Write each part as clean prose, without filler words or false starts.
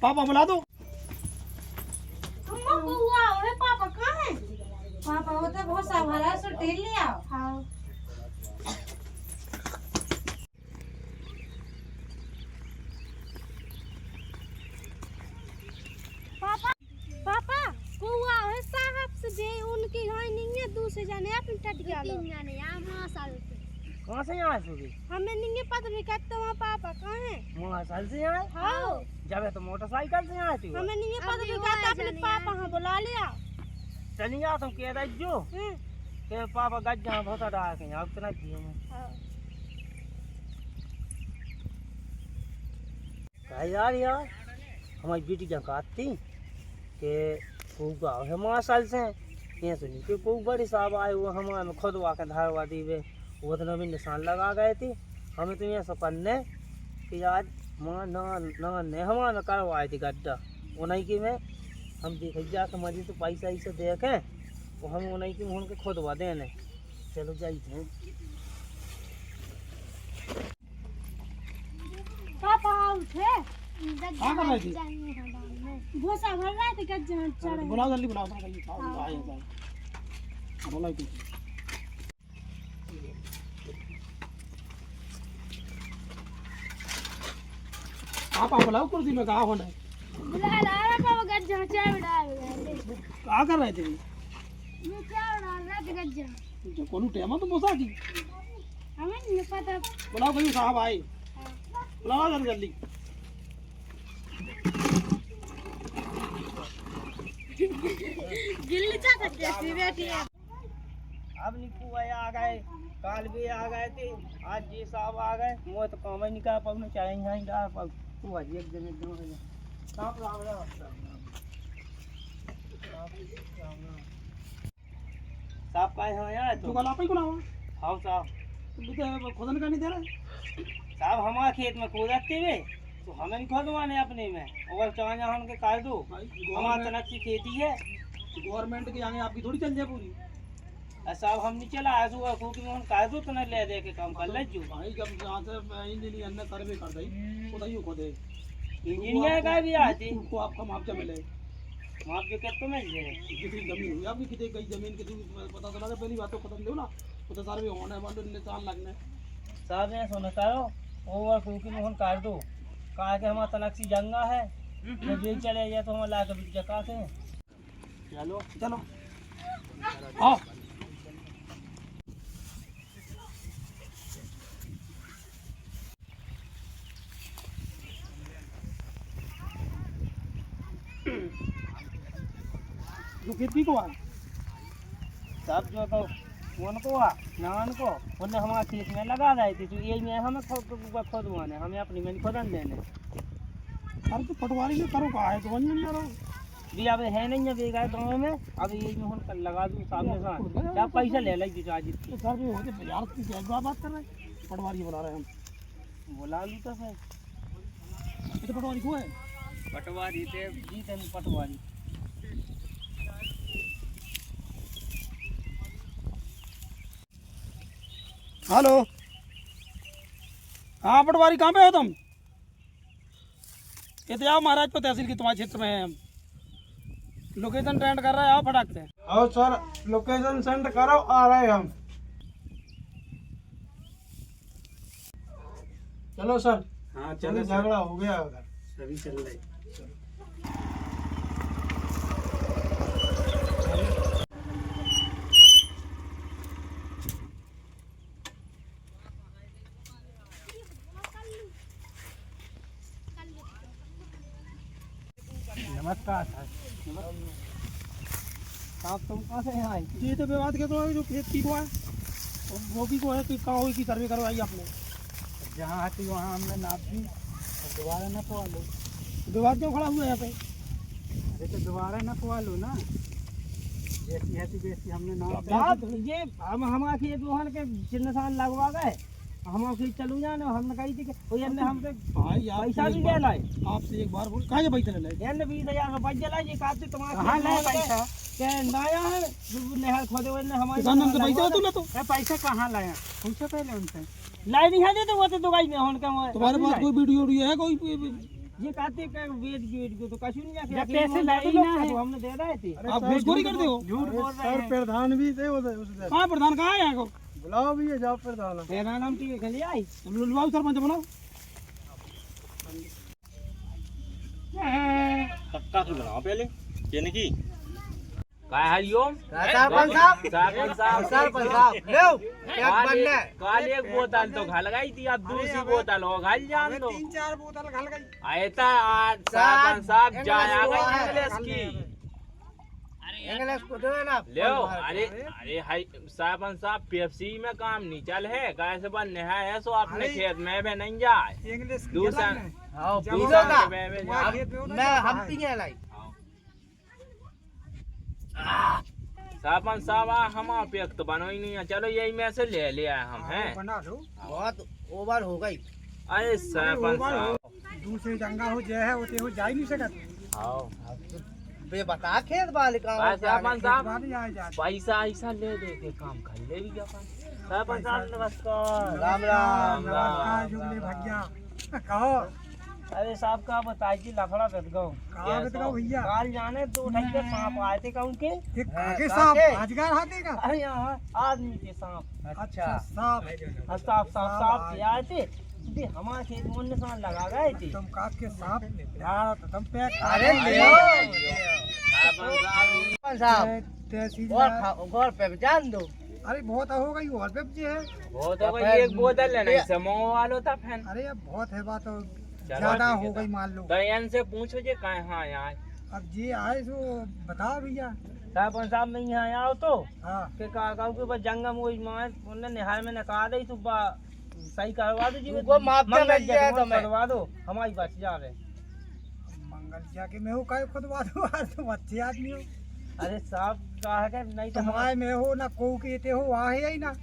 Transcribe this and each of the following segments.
पापा बुला दो। अम्मा बुआ है, पापा कहाँ है? पापा होते बहुत सावधान से ढील लिया। हाँ। पापा पापा बुआ है साहब से जे उनकी गाय नहीं है, दूसरे जाने आप टट गया लो। तीन जाने यहाँ महासाल से। कहाँ से यहाँ आए? हमें नहीं पता भी कहते वहाँ पापा कहाँ है? महासाल से यहाँ आए? हाँ। जब तो मोटरसाइकिल से यहाँ आती हो। हमें नहीं पता भी कहते अपने पापा हाँ बुला लिया। चली जा तुम कह रही जो के पापा गज जहाँ बहुत डाक है अब इतना जियो में। यार हमारी बेटी क्या कहती के खूब गाँव है महासाल से ये सुनी कि खूब बड़ी साहब आए वो हमारे खुद वाके धारवा दी वे वो तो भी निशान लगा गए थे। हमें तो ये सब करने कि आज माँ ने हमारा करवाए थी गड्ढा उन्हीं की में हम देख जाके मजी तो पैसा ऐसे देखें वो हम उन्हीं की मुँह के खुदवा देने। चलो जाइए पापा उठे क्या कर रहे थे? भूसा भर रहे थे गज जहाँ चढ़े। बुलाओ जल्दी बुलाओ जल्दी आए बोला तो पापा बुलाओ कुर्सी में कहा होना है। बुला ला रहा पापा गज जहाँ चढ़ डाल क्या कर रहे थे? ये क्या डाल रहा था गज जहाँ? जो कौन टेमा तो मोसा की हमें नहीं पता। बुलाओ भाई साहब आए बुलाओ जल्दी जल्दी। गिल्ली चाहते कैसी बैठी है। अब निकू भाई आ गए काल भी आ गए थे आज जी साहब आ गए मुझे तो काम ही नहीं कर पाऊँ चाहे यहाँ डाल पाऊँ तू आज एक दिन साहब राम राम साहब का यहाँ आया तू कल आप ही बुलाओ। हाँ साहब खुदन का नहीं दे रहा साहब हमारे खेत में खोदते हुए तो हमें नहीं खोदवाने अपने में और चाहे हम के कर दो हमारे तनक की खेती है गवर्नमेंट के आगे आपकी थोड़ी चल जाए पूरी। साहब हम नहीं चला आजू क्योंकि हम कर दो तो नहीं ले दे के काम कर ले जो भाई जब जहाँ से इंजीनियर ने सर्वे कर दी बताइए खोदे इंजीनियर का भी आती उनको आपका मुआवजा मिले मुआवजे कितने मिल जाए कितनी जमीन हुई आपकी कितनी कई जमीन की पता चला पहली बात तो खत्म दो ना वो तो सर्वे होने वाले निशान लगने साहब ने सुना करो और क्योंकि हम कर दो कहा कि हमारा तनक सी जंगा है जब ये चले जाए तो हम ला कर बिक जका से चलो चलो आओ जो खेती को आ सब जो तो उनको नान को उन्हें हमारे खेत में लगा रहे थे तो यही में हमें खोदवाने हमें अपनी में खोदन देने। अरे तो पटवारी में करो कहा है तो वहीं में रहो भी अब है नहीं है बेगा गाँव में अब यही में हम लगा दूँ सामने साथ क्या पैसा ले लेगी आज तो सर भी होते यार की क्या बात कर रहे हैं पटवारी बुला रहे हैं हम बुला लूँ तो सर तो पटवारी को है पटवारी थे जीते पटवारी हेलो हाँ पटवारी कहाँ पे हो तुम? ये तो आओ महाराजपुर तहसील की तुम्हारे क्षेत्र में है हम लोकेशन सेंड कर रहे हैं आओ फटाक से। आओ सर लोकेशन सेंड करो आ रहे हैं हम। चलो सर। हाँ चलो झगड़ा हो गया उधर सभी चल रहे नमस्कार सर साहब तुम कहाँ से यहाँ आए? ये तो विवाद के तो है जो खेत की को है वो भी को है कि कहाँ हुई की सर्वे करवाई आपने जहाँ आती वहाँ हमने नाप दी दोबारा न पवा लो। विवाद क्यों खड़ा हुआ है यहाँ पे? अरे तो दोबारा न पवा लो ना जैसी है वैसी हमने नाप ये हम हमारे खेत वहाँ के चिन्हसान लगवा गए हम फिर चलू जाने हमने कही थी कि हमने हमसे भाई पैसा भी ले लाए आपसे एक बार बोल कहाँ से पैसा ले लाए? 20,000 रुपये जला जी काटते तुम्हारे पैसा क्या नया है नहर खोदे हुए हमारे किसान हमसे पैसा हो तो ना तो पैसा कहाँ लाया हमसे पहले उनसे लाई नहीं है तो वो तो दुबई में उनका तुम्हारे पास कोई वीडियो है कोई ये कहते हैं वेट को तो कछु नहीं जाके जब पैसे लाए ना है। हमने दे रहे थे। आप घूसखोरी करते हो? झूठ बोल रहे सर हैं। प्रधान भी थे उस दिन। कहाँ प्रधान कहाँ है यहाँ को? बुलाओ भी है, जाओ प्रधान। तेरा नाम ठीक है आई बुलवाओ सरपंच बनाओ। पक्का तो बनाओ पहले कहने की काय हरिओम सरपंच साहब सरपंच साहब लो क्या बनना है काल एक बोतल तो घल गई थी, अब दूसरी बोतल हो घल जान दो। 3-4 बोतल घल गई। आयता आज सरपंच साहब जाया गई इंग्लिश की इंग्लिश को दो ना लो। अरे हाय सरपंच साहब पेप्सी में काम नहीं चल है, कैसे बनने है ऐसो अपने खेत में भी नहीं जाए इंग्लिश दूसरा हाँ दूसरा पीसोगा के में भी जाए। मैं हम पिए लाई सरपंच साहब हम पेक तो बनो ही नहीं है, चलो यही में से ले लिया हम हैं। बना दो। बहुत ओवर हो गई अरे सरपंच साहब दूसरी जंगा हो जाए है होते हो जा ही नहीं सकत। आओ बे बता खेत वाले काम सरपंच साहब बानी आए जा। पैसा ऐसा ले दे के काम कर ले भी अपन। सरपंच साहब नमस्कार। राम राम नमस्कार जुगले भैया। कहो अरे साहब का बताई कि लफड़ा कर गो कहाँ गए थे भैया? काल जाने दो ढाई के सांप आए थे कहूँ के। आगे सांप अजगर हाथी का। अरे यहाँ आदमी के सांप। अच्छा सांप सांप सांप के आए थे, दे हमारे खेत में निशान लगा गए थे। तुम काट के सांप यार तो तुम पे अरे ले सरपंच साहब तहसीलदार घर पे जान दो अरे बहुत हो गई और पे भी है। बहुत हो गई, एक बोतल लेना समो वालो था फैन। अरे अब बहुत है बात तो चलो ज्यादा ठीक है हो गई मान लो। दयान से पूछो जे कहाँ यहाँ अब जी आए तो बताओ भैया। सरपंच साहब मैं यहाँ आओ तो हाँ के काका के बस जंगम वही मार उन्होंने निहार में नका दे तो सही करवा दो जी वो माफ कर मंगल रही है तो मैं करवा दो हमारी बच जावे। मंगल जाके मैं हो काय खुदवा दो आज तुम अच्छे आदमी हो। अरे साहब कहा के नहीं तो तुम्हारे में हो ना को कहते हो वहाँ है ही ना।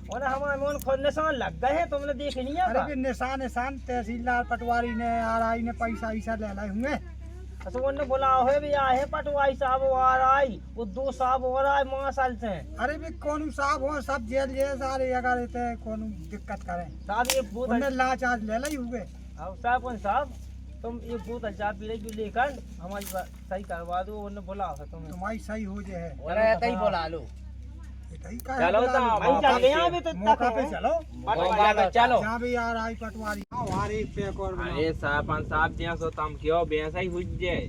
और हमारे मन खुद निशान लग गए हैं, तुमने देख नहीं अरे है भी निशान निशान तहसीलदार पटवारी ने आरआई ने पैसा ऐसा ले लाए होंगे। तो उन्होंने बोला है भी आए बोतवाई साहब और आई वो दो साहब और आए मासाल से। अरे भी कौन साहब हो सब जेल जे सारे अगर रहते कौन दिक्कत करे साहब एक बोतल उन्हें लाच आज ले लाई हुए। अब साहब तुम एक बोतल चाय पी रही लेकर हमारी सही करवा दो, उन्होंने बोला है तुम्हें। तुम्हारी सही हो जे है। और ऐसा ही बोला लो चलो तो भाई चल गए अभी तो मौका पे चलो चलो। जहाँ भी आरआई पटवारी हमारे पैक और बनाओ। अरे सरपंच साहब दिया सो तुम क्यों बेसा ही हुई जाए।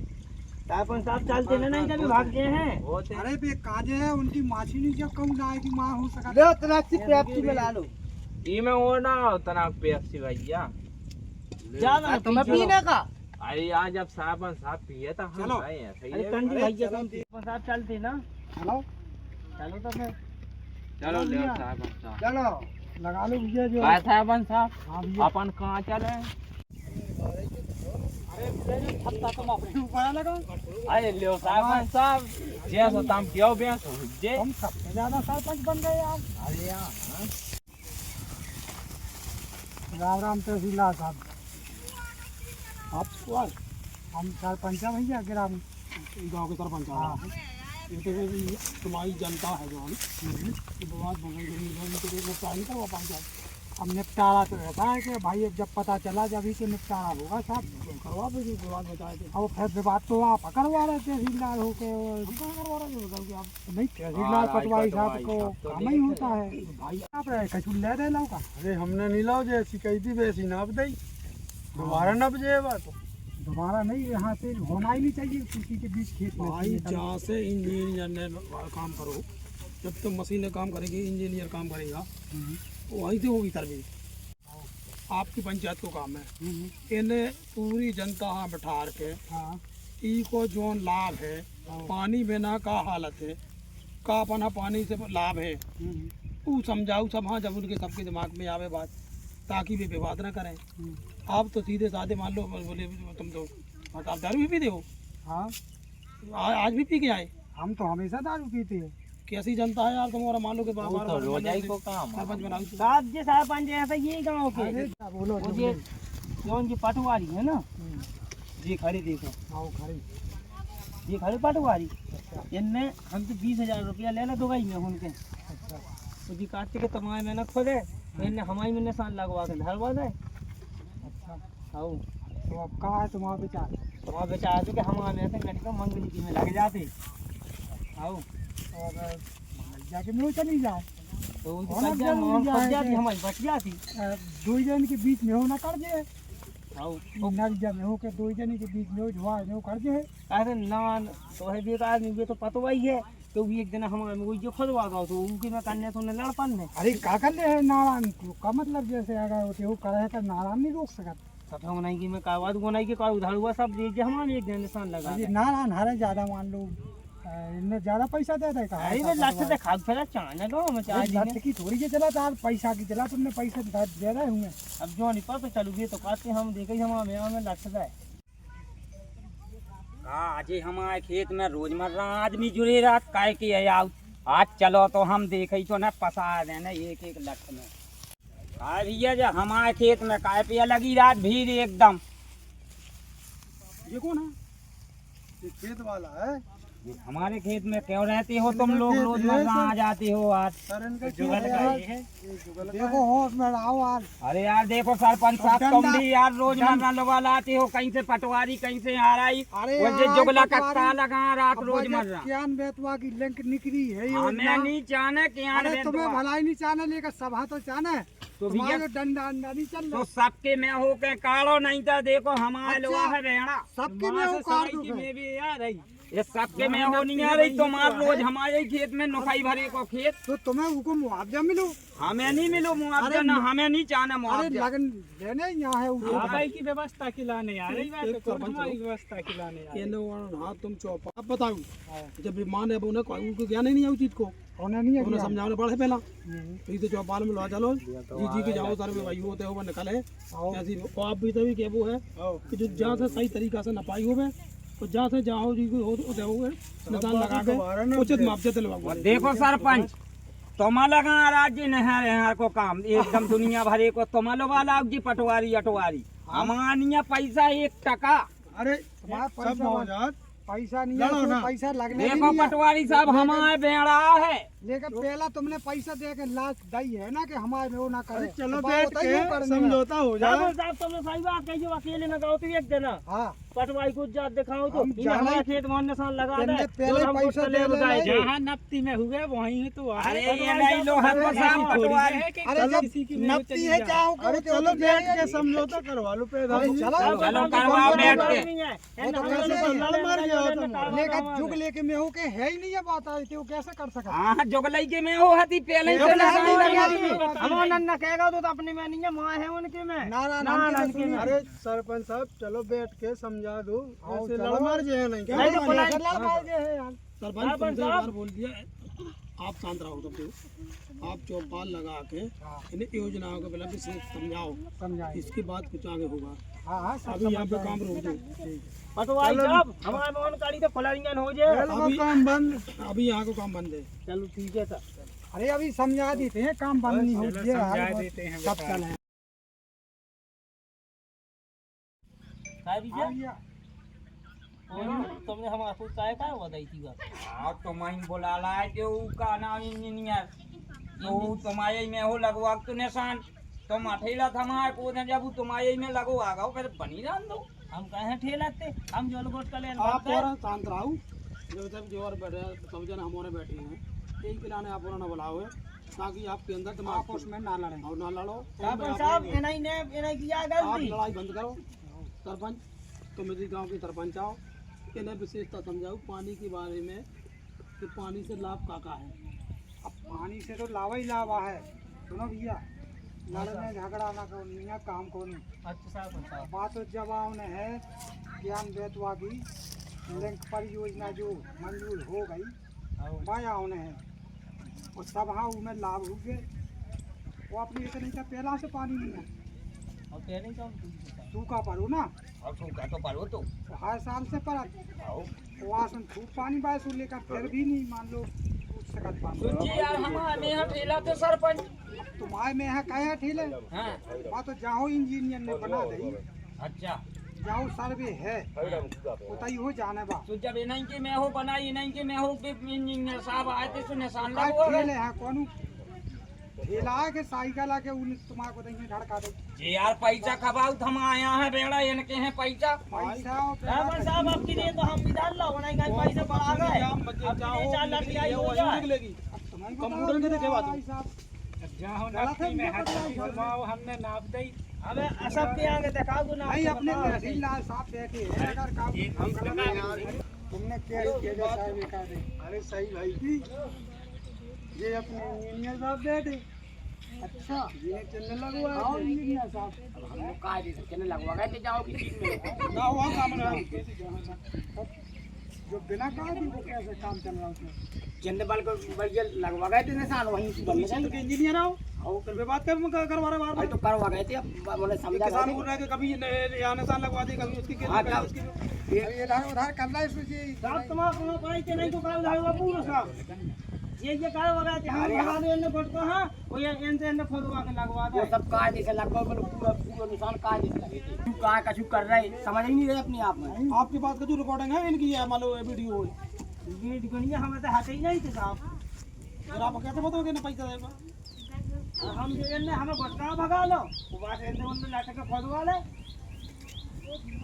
सरपंच साहब चलते नहीं कभी भाग गए हैं। अरे बे काजे है उनकी माछी नहीं जब कहूँ ना की माँ हो सका। ले उतना सी पेप्सी में ला लो ई में वो ना उतना पेप्सी भैया ज्यादा तुम्हें पीने का अरे आज जब सरपंच साहब पिए तो हम चलो। गए हैं सही है भैया सरपंच साहब चलते ना। चलो चलो तो फिर चलो ले सरपंच साहब चलो लगा लो भैया जो काय सरपंच साहब हाँ भैया। अपन कहाँ चले। ऊपर लगा अरे लो सरपंच साहब जैसा तुम क्यों बेस हो जे हम सबसे ज्यादा सरपंच बन गए आप। अरे यार राम राम तहसीलदार साहब। आप कौन? हम सरपंच हैं भैया ग्राम गाँव के सरपंच। हाँ ये तो तुम्हारी जनता है जो बहुत निपटारा नहीं करवा पाएंगे। अब निपटारा तो ऐसा है कि भाई अब जब पता चला जब ही तो निपटारा होगा साहब। करवा दो विवाद बताए थे। अब फिर विवाद तो आप करवा रहे तहसीलदार हो के करवा रहे हो बताओ कि आप नहीं तहसीलदार पटवारी साहब को तो काम ही होता है। भाई आप रहे कछु ले रहे लो का। अरे हमने नहीं लाओ जैसी कही थी वैसी नाप दई दोबारा नप जाएगा तो दोबारा नहीं यहाँ से होना ही नहीं चाहिए किसी के बीच खेत में। भाई जहाँ से इंजीनियर ने काम करो, जब तक मशीनें काम करेंगी इंजीनियर काम करेगा वहीं से होगी तरबीज। आपकी पंचायत को काम है इन्हें पूरी जनता हाँ बैठा के हाँ ई को जो लाभ है पानी बिना का हालत है का अपना पानी से लाभ है वो समझाओ सब। हाँ जब उनके सबके दिमाग में आवे बात ताकि वे विवाद न करें। आप तो सीधे साधे मान लो बोले तुम तो आप दारू भी पीते हो। हाँ आज भी पी के आए। हम तो हमेशा दारू पीते हैं। कैसी जनता है यार तुम्हारा मान लो कि बार तो रोजाई को काम सरपंच बनाओ साहब जी सरपंच ऐसा ये गाँव के अरे क्या बोलो वो ये जो उनकी पटवारी है ना जी खड़ी देखो आओ खड़ी ये खड़ी पटवारी इनने हमसे 20,000 रुपया लेना दुबई में उनके अच्छा तो जी काटते के तुम्हारे मेहनत खोदे इनने हमारी में निशान लगवा के धरवा दे। अच्छा आओ तो अब कहाँ है तुम्हारा विचार? तुम्हारा विचार है कि हम आने से लड़का मंगली की में लग जाते आओ और जाके में चली जाए तो उनकी होना कब्जा जरूरी हम है कब्जा कि- थी हमारी बच जाती दो जन के बीच में हो ना कर दे आओ नरिया में हो के दो जन के बीच में हो जुआ में हो कर दे अरे ना तो है बेकार नहीं, ये तो पता ही है तो भी एक दिन हमारे में कोई जो खुदवा गया तो उनकी में करने तो लड़पन में अरे का कर ले है नारायण को का मतलब जैसे अगर वो केहू करे तो नारायण नहीं रोक सकत। सब हम नहीं की में कावाद गोनाई के का उधार हुआ सब दे हमारे एक दिन निशान लगा अरे नारायण हरे ज्यादा मान लो इनने ज्यादा पैसा दे दे अरे वो लठ से खाद फैला चाने लो हम चाय लठ देंगे की थोड़ी के चला तार पैसा की चला तुमने पैसे दे रहे होंगे। अब जो नहीं पर चलूगे तो कहते हम देखे हमारे में लठ से आज हमारे खेत में रोजमर्रा आदमी जुड़े रात काय की है आज चलो तो हम देखे तो न पसा देना एक एक लठ में काय भैया जो हमारे खेत में काय पिया लगी रात भीड़ एकदम। ये कौन है? ये खेत वाला है हमारे खेत में क्यों रहते हो तुम लोग रोजमर्रा आ जाते हो आज? सर इनका जुगल क्या का है? ये है ये जुगल का देखो होश में रहो आज अरे यार देखो सरपंच साहब तुम भी यार रोजमर्रा लोग लाते हो कहीं से पटवारी कहीं से आ रही वो जो जुगला कट्टा लगा रात रोजमर्रा ज्ञान बेतवा की लिंक निकली है ये हमें नहीं चाहना कि अरे तुम्हें भलाई नहीं चाहने लेकर सभा तो चाहने तो भैया तुम्हारे डंडा अंडा नहीं चल तो रहा सबके में हो के काढ़ो नहीं था देखो हमारे अच्छा, लोहा है भेड़ा सबके में हो काट दो में भी आ रही ये सबके में हो नहीं आ रही तुम्हार रोज हमारे खेत में नुकाई भरे को खेत तो तुम्हें उनको मुआवजा मिलो। हमें नहीं मिलो मुआवजा ना हमें नहीं चाहना अरे मुआवजा लगन देने यहाँ है उनको भाई की व्यवस्था खिलाने आ रही बात एक तो सरपंच हमारी हो। व्यवस्था खिलाने आ रही हाँ तुम चौपा अब बताओ जब भी माँ ने अब उन्हें उनको ज्ञान ही नहीं है उस चीज को होने नहीं है उन्हें ज्ञान। समझाने पड़े पहला तो इसे चौपाल में लो चलो जी के जाओ सर में भाई होते हो निकले ऐसी वो आप भी तभी के वो है कि जो जहाँ से सही तरीका से नपाई हो तो जहाँ से जाओ जी को होते हुए निशान लगा के उचित मुआवजा दिलवाओ। देखो सरपंच तुम लगा राज्य नहर यहाँ को काम एकदम दुनिया भरे को तुम लोग वाला जी पटवारी अटवारी हमारे पैसा 1 टका। अरे तुम्हारा सब पैसा मौजाद पैसा नहीं लड़ो है ना। तो पैसा लगने भी देखो नहीं है। पटवारी साहब हमारे भेड़ा है लेकिन पहला तुमने पैसा दे के लाश दई है ना कि हमारे में वो ना करे चलो तो बैठ बताइए वो के करने का। समझौता हो जाए। साहब तुमने सही बात कही जो अकेले में गाओ तो एक देना हाँ पटवाई को जात दिखाओ तो हम ये जाने- हमारे खेत में निशान लगा दे तुमने पहले जो हमको पैसा चले दे बताए लेना। जहाँ नफ्ती में हुए वहीं तो आ अरे रहे। ये नहीं लो हम तो साहब पटवारी अरे जब नपती है चाहो अरे चलो बैठ के समझौता करवा लो पे चलो चलो करवाओ बैठ के वो तो कैसे तो लड़ मर गया हो तुम। लेकिन जुग लेके में हो के है ही नहीं है बात आई थी वो कैसे कर सका। हाँ जुगलई के में हो हती पहले से निशान लगा दी। हम नन्ना कहेगा तो अपने में नहीं है माँ है उनके में नारायण के में। अरे सरपंच साहब चलो बैठ के समझा दो आओ, ऐसे चलो। लड़ मर जाए नहीं क्या? नहीं तो बुलाए- सरपंच तुमसे एक बार बोल दिया आप शांत रहो तब देखो आप चौपाल लगा के इन्हें योजनाओं के पहले विशेष समझाओ समझाए इसके बाद कुछ आगे होगा। हाँ हाँ सब अभी यहाँ पे समझ काम रोक दो पटवाई साहब हमारे में गाड़ी तो फलारियां हो जाए चलो काम बंद। अभी यहाँ को काम बंद है। चलो ठीक है सर अरे अभी समझा देते हैं काम बंद नहीं हो गया सब चले तुमने हमारे को काय का बताई थी बात हाँ तो मैं बोला ला जो का नाम इंजीनियर तो तुम्हारे में हो लगवा तो निशान तुम अठेला थमाए को जब तुम्हारे में लगो आ गओ फिर बनी जान दो हम कहे ठेलाते हम जो लोग कले आप और शांत रहो जो जब जो और बैठे सब जन हमारे बैठे हैं एक दिलाने आप और ना बुलाओ है ताकि आपके अंदर दिमाग आपस में ना लड़े और ना लड़ो सरपंच साहब इन्हीं ने इन्हीं किया आप गलती लड़ाई बंद करो। सरपंच तुम इसी गांव के सरपंच आओ इन्हें विशेषता समझाओ पानी के बारे में कि पानी से लाभ का है। अब पानी से तो लावा ही लावा है। सुनो भैया लड़ने झगड़ा ना करो नहीं है काम को नहीं। अच्छा साहब बात तो जवाब ने है ज्ञान बेतवा की लिंक परियोजना जो मंजूर हो गई बाया होने है और सभा में लाभ हो गए वो अपनी एक नहीं था पहला से पानी नहीं है और कह नहीं कौन सूखा पड़ो ना और सूखा तो पड़ो तो हर साल से पड़ा वहाँ से खूब पानी बारिश हो लेकर फिर भी नहीं मान लो पूछ सकत पानी सुनिए यार हमारे यहाँ ठेला तो सरपंच तुम्हारे में है कया ठेले हाँ वहाँ तो जाओ इंजीनियर ने बना दी अच्छा जाओ सर्वे है उतई हो जाने बा तो जब इन्हीं के में हो बनाई इन्हीं के में हो कि इंजीनियर साहब आए थे तो निशान का लगवा ठेले है कौन ठेला के साइकिल आके उन तुम्हारे देंगे धड़का दे ये यार पैसा खबाऊ हम आया है बेड़ा इनके हैं पैसा पैसा ड्राइवर साहब आपकी लिए तो हम भी डाल लो नहीं कहीं पैसे बढ़ा गए अब 4 लाख की आई हो जाए कंप्यूटर के देखे बात हमने नाप दी हमें सबके आगे दिखाओ तो ना नहीं अपने तहसीलदार साहब बैठे हैं अगर काम तुमने क्या किया साहब का दे अरे सही भाई ये अपने इंजीनियर साहब बैठे अच्छा ये चलने लगवा आओ इंजीनियर साहब हम लोग का दे सकते लगवा गए थे जाओ किसी में ना हुआ काम ना जो बिना कहा कि वो कैसे काम चल रहा है उसमें चंद बाल को बढ़िया लगवा गए थे निशान वहीं से बनने तो इंजीनियर आओ और फिर बात करवा रहे बार भाई तो करवा गए थे अब बोले समझा किसान बोल रहा है कि कभी यहाँ निशान लगवा दे कभी उसकी ये इधर उधर करना है सोचिए साहब तुम्हारा पढ़ाई के नहीं तो काल धागा पूरा साहब ये कार वगैरह थे हम भगा दे ने फोट को हां वो ये एंड खोदवा के लगवा वो दे सब काज से लगभग बोले पूरा पूरा निशान काज से लगे थे तू कहां कछु कर रहे समझ ही नहीं रहे अपने आप में आपके पास का जो रिकॉर्डिंग है इनकी है मान लो वीडियो ये दुनिया हमें तो हटे ही नहीं थे साहब फिर आप कैसे बताओगे ना पैसा देगा हम ये ने हमें भटका भगा लो वो बात एंड उनने लाटे के खोदवा ले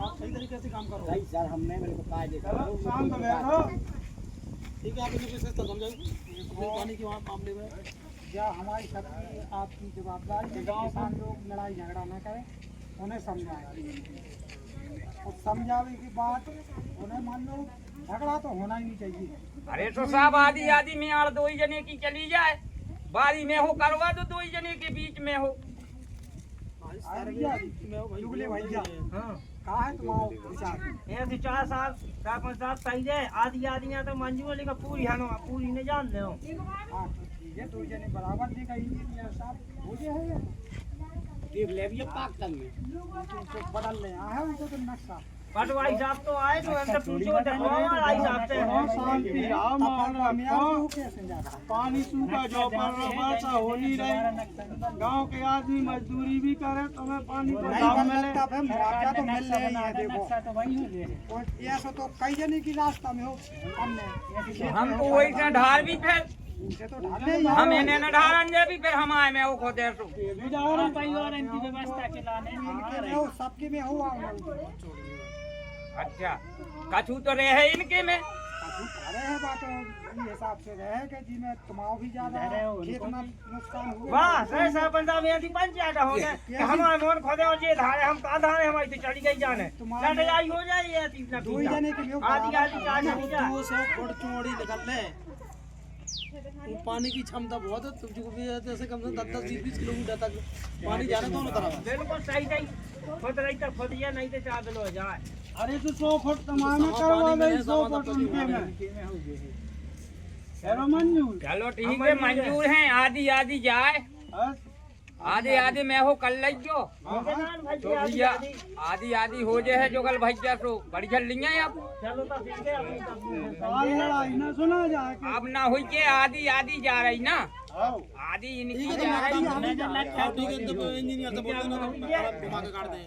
आप सही तरीके से काम करो भाई सर हमने मेरे को काज चलो शांत बैठो ठीक है आप इन्हें विशेष समझाओ पानी के वहाँ मामले में या हमारी सबकी आपकी जवाबदारी है किसान लोग लड़ाई झगड़ा न करें उन्हें समझाएं और समझावे की बात उन्हें मान लो झगड़ा तो होना ही नहीं चाहिए अरे तो साहब आधी आधी में आड़ 2 ही जने की चली जाए बारी में हो करवा दो 2 ही जने के बीच में हो जुगले भैया कहा है तुम्हारा विचार ये 4 साल 4-5 साल सही है आधी आधियां तो मंजूर लेकर पूरी हनो पूरी नहीं जान ले हाँ तो ठीक है 2 जने बराबर देगा इंजीनियर साहब हो गया है देख ले भी पाकिस्तान में उनको बदल ले आया है उनको तो नक्शा पटवाई साहब तो आए तो हमसे पूछो आई साहब से शांति राम पानी सूखा जो वर्षा हो नहीं रही गांव के आदमी मजदूरी भी करे तो हमें पानी को दाम मिले मुआवजा तो मिल रहा ही है देखो और ऐसा तो कई जने की रास्ता में हो हमने हम तो वही से ढाल भी फिर इनसे तो ढाले ही हम इन्हें न ढालन जे भी फिर हम आए में वो खोदे तो परिवार इनकी व्यवस्था के लाने इनके में हो सबके में हुआ अच्छा कछु तो रहे इनके में अरे है बात ये हिसाब से रहे कि जी में तुम्हारा भी ज्यादा खेत में नुकसान हुआ वाह सही सरपंच साहब ये पंचायत हो गए कि हमारे मोन खोदे और ये धारे हम का धारे हमारी तो चली गई जाने लड़ाई हो जाए ये तीसरा 2 जने के लिए आधी आधी चार हो जाए 200 फुट चौड़ी निकल ले वो पानी की क्षमता बहुत है तुमको भी जैसे कम से कम 10-20 किलोमीटर तक पानी जाने दोनों तरफ बिल्कुल सही सही खुद रही तो खुद ये नहीं तो 4 बिल हो जाए अरे तो 100 फुट तमाम करवा ले 100 फुट उनके में हेलो मंजूर चलो ठीक है मंजूर है आधी आधी जाए आधे आधे मैं हो कल लग जो तो भैया आधी आधी हो जाए जो कल भैया तो बड़ी जल लिया अब चलो तो ठीक है अपनी सवाल लड़ाई ना सुना जाए अब ना हुई के आधी आधी जा रही ना आधी इनकी जा रही ठीक है तो इंजीनियर से बोल देना दिमाग काट दे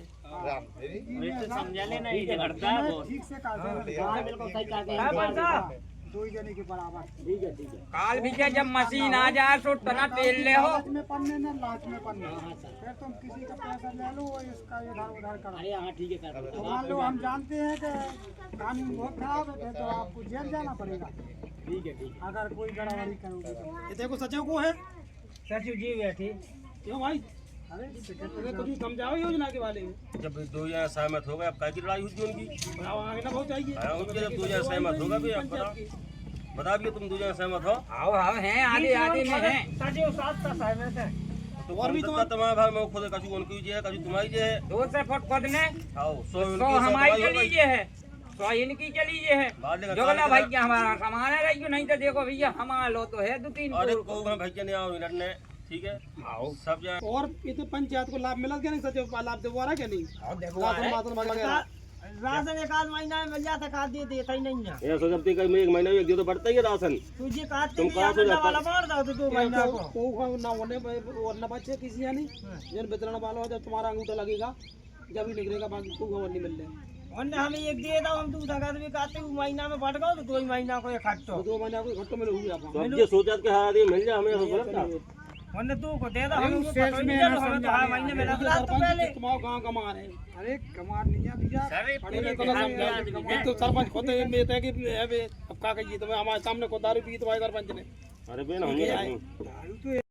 समझा लेना ये करता है वो ठीक से काट बिल्कुल सही कहते है पंचा 2 जने के बराबर ठीक है ठीक है काल भी क्या जब मशीन आ जाए तो तना तेल ले हो लाच में पन्ने ना लाच में पन्ने फिर तुम किसी का पैसा ले लो और इसका इधर उधर करो अरे हाँ ठीक है कर तो मान लो हम जानते हैं कि कानून बहुत खराब है तो आपको जेल जाना पड़ेगा ठीक है ठीक अगर कोई गड़बड़ी करोगे तो ये देखो सचिव को है सचिव जी बैठी क्यों भाई अरे कुछ समझाओ योजना के बारे में जब 2 जने सहमत हो गए अब काय की लड़ाई हुई उनकी बताओ आगे ना बहुत चाहिए उनके जब 2 जने सहमत हो गए भी अब बता दिए तुम 2 जने सहमत हो आओ आओ हैं आधे आधे में हैं सचिव साथ का सहमत है तो और भी तुम्हारे भाई में खुद कछु उनकी जे है कछु तुम्हारी जे है 200 फुट खोदने आओ 100 तो हमारी चली ये है तो इनकी चली ये है जोगला भैया हमारा सामान है रही नहीं तो देखो भैया हमारा लो तो है 2-3 अरे को भैया ने आओ लड़ने ठीक है आओ सब जाए और ये तो पंचायत को लाभ मिला क्या नहीं सचिव लाभ दे रहा क्या नहीं राशन एक आध महीना में मिल जाता काट दे देता ही नहीं है ये सो जब तक में 1 महीना एक दियो तो बढ़ता ही है राशन तुझे काट तुम कहाँ से जाता वाला मार दो तो 2 महीना को को ना होने और ना बच्चे किसी या नहीं जन वितरण वाला जब तुम्हारा अंगूठा लगेगा जब ही निकलेगा बाकी को खबर नहीं मिल रहा और हमें एक दे दो हम दूसरा का भी काटते हुए महीना में बढ़ गए तो 2 महीना को एक खट्टो 2 महीना को घट्टो में होगी आप अब ये सोचा के हाथ ये मिल जाए हमें तो गलत था हमने तू को दे दो अरे हमें उस वो सेल्स पता में नहीं ना चला, हमें तो हर महीने में लग रहा तो पहले तुम्हारा गाँव कमा रहे अरे कमार नहीं है भैया पढ़े को ना समझा एक तो सरपंच खुद है में है कि है बे अब का कहिए तुम्हें हमारे सामने को दारू पी तुम्हारे सरपंच ने अरे बेन हम नहीं दारू तो